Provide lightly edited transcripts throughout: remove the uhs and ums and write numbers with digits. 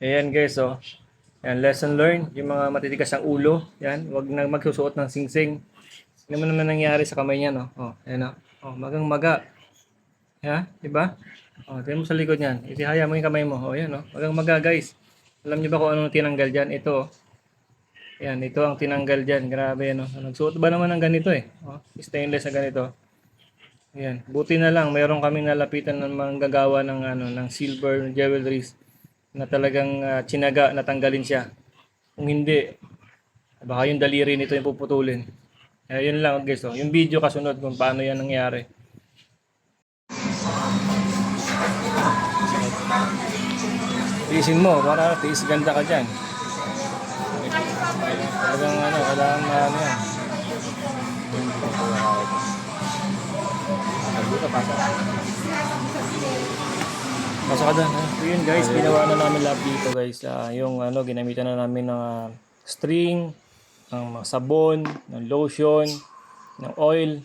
Ayan guys, oh. Yan, lesson learned. Yung mga matitigas ang ulo, yan, wag na magsusuot ng singsing. Ano mo naman nangyari sa kamay niya, no? Oh, ayan, oh. Oh, magang maga. Ya, di ba? Oh, tingnan mo sa likod niyan. Itihaya mo yung kamay mo. Oh, yan, oh. Magang maga, guys. Alam niyo ba kung anong tinanggal diyan? Ito, oh. Yan, ito ang tinanggal diyan. Grabe, no? Nagsuot ba naman ng ganito, eh? Oh, stainless na ganito. Ayan, buti na lang meron kaming nalapitan ng manggagawa ng ng silver jewelries na talagang tsinaga na tanggalin siya. Kung hindi, baka yung daliri nito yung puputulin. Yun lang guys, oh. Yung video kasunod kung paano yan nangyari. Tiisin mo para tiis ganda ka dyan. Talagang kailangan na yan. Pasok ka doon. So yun guys, ginawa na namin lahat dito guys. Yung ginamitan na namin ng string, ng sabon, ng lotion, ng oil.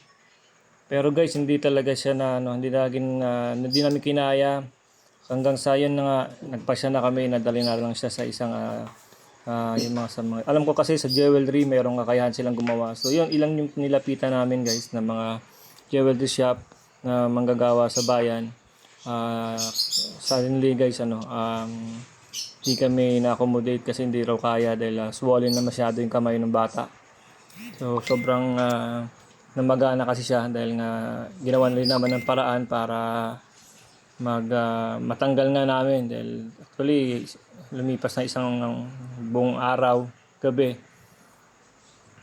Pero guys, hindi talaga siya hindi namin kinaya. Hanggang sa yun na nga, nagpasya na kami, nadali na lang siya sa isang yung mga alam ko kasi sa jewelry mayroong kakayahan silang gumawa. So yun, ilang yung nilapitan namin guys na mga jewelry shop na manggagawa sa bayan. Suddenly guys, hindi kami na-accommodate kasi hindi raw kaya dahil swollen na masyado yung kamay ng bata. So sobrang namagana kasi siya dahil nga ginawa rin naman ng paraan para matanggal na namin dahil actually lumipas na isang buong araw, gabi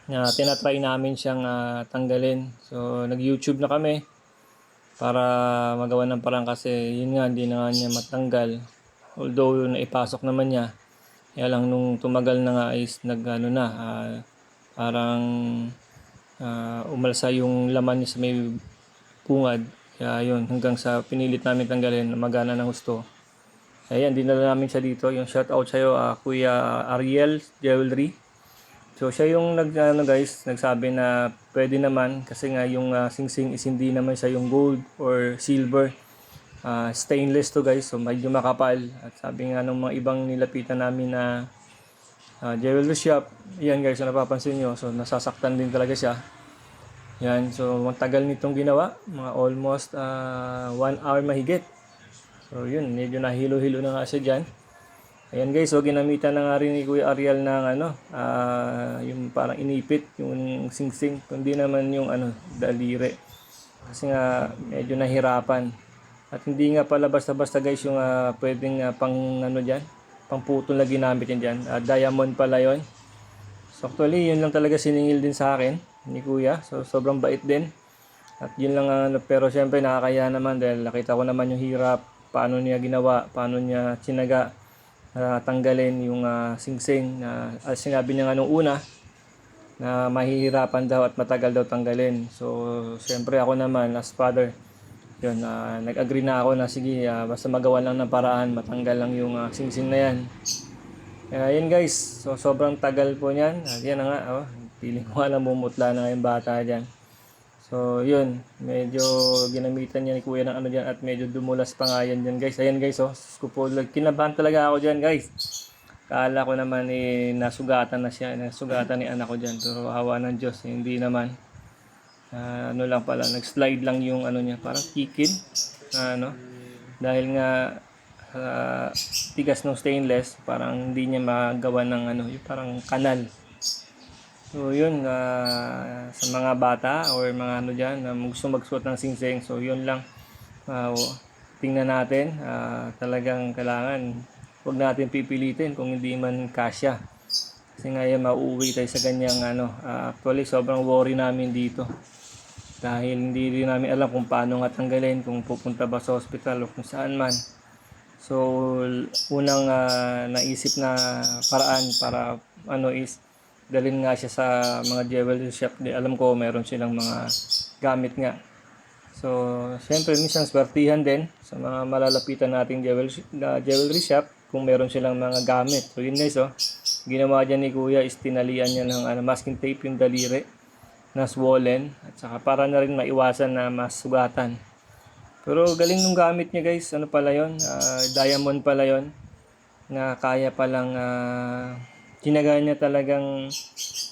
na tinatry namin siyang tanggalin. So nag-YouTube na kami para magawa ng parang kasi yun nga hindi na nga niya matanggal, although naipasok naman niya. Kaya lang nung tumagal na nga is parang umalsa yung laman niya sa may bungad. Kaya yun, hanggang sa pinilit namin tanggalin, magana ng gusto. Ayan, dinala namin siya dito. Yung shout out sa'yo, Kuya Ariel Jewelry. So siya yung nagsabi na pwede naman kasi nga yung singsing is hindi naman siya yung gold or silver. Stainless to guys, so medyo makapal. At sabi nga ng mga ibang nilapitan namin na jewelry shop, yan guys, so napapansin nyo, so nasasaktan din talaga siya. Yan, so matagal nitong ginawa, mga almost 1 hour mahigit. So yun, medyo nahilo-hilo na nga siya dyan. Ayan guys, so ginamitan na nga rin ni Kuya Ariel ng yung parang inipit, yung singsing, kundi naman yung daliri. Kasi nga medyo nahirapan. At hindi nga pala basta-basta guys yung pwedeng pang putol na ginamit yan dyan. Diamond pala yon. So actually, yun lang talaga siningil din sa akin ni Kuya. So sobrang bait din. At yun lang pero syempre nakakaya naman dahil nakita ko naman yung hirap, paano niya ginawa, paano niya tsinaga tanggalin yung singsing na sinabi niya nga nung una na mahihirapan daw at matagal daw tanggalin. So syempre ako naman as father, yun, nag-agree na ako na sige, basta magawa lang ng paraan, matanggal lang yung singsing na yan. Yun guys, so sobrang tagal po niyan. Yan na nga, feeling ko alam bumutla na yung bata dyan. So yun, medyo ginamitan niya ni Kuya ng dyan at medyo dumulas pa nga yan dyan guys. Ayan guys, kinabahan talaga ako dyan guys. Kala ko naman nasugatan na siya, nasugatan ni anak ko dyan. Pero hawa ng Diyos, hindi naman. Lang pala, nag-slide lang yung niya, parang kikid. Dahil nga tigas ng stainless, parang hindi niya magawa ng yung parang kanal. So yun, sa mga bata or mga dyan na gusto magsuot ng singsing, so yun lang, tingnan natin, talagang kailangan huwag natin pipilitin kung hindi man kasya kasi nga yan mauuwi tayo sa ganyang actually sobrang worry namin dito dahil hindi rin namin alam kung paano nga tanggalin, kung pupunta ba sa hospital o kung saan man. So unang naisip na paraan para is dalhin nga siya sa mga jewelry shop. Alam ko meron silang mga gamit nga. So, siyempre minsan swertihan din sa mga malalapitan nating jewelry shop kung meron silang mga gamit. So, yun guys, ginawa dyan ni Kuya is tinalian niya ng masking tape yung daliri na swollen at saka para na rin maiwasan na masugatan. Pero galing nung gamit niya guys, pala yon, diamond pala yon. na kaya palang tinaga niya talagang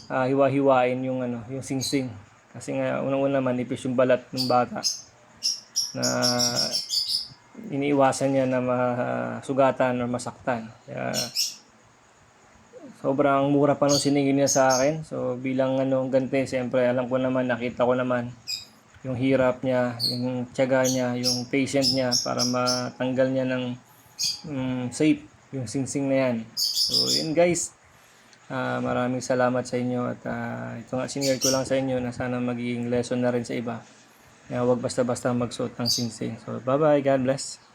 hiwa-hiwain yung yung singsing. Kasi nga unang-una manipis yung balat ng bata na iniiwasan niya na masugatan o masaktan. Kaya sobrang mura pa nung siningil niya sa akin. So bilang ganti, siyempre alam ko naman, nakita ko naman yung hirap niya, yung tiyaga niya, yung patient niya para matanggal niya ng safe yung singsing na yan. So yun guys, maraming salamat sa inyo at ito nga sinare ko lang sa inyo na sana magiging lesson na rin sa iba. Huwag basta-basta magsuot ng singsing. So bye bye, God bless.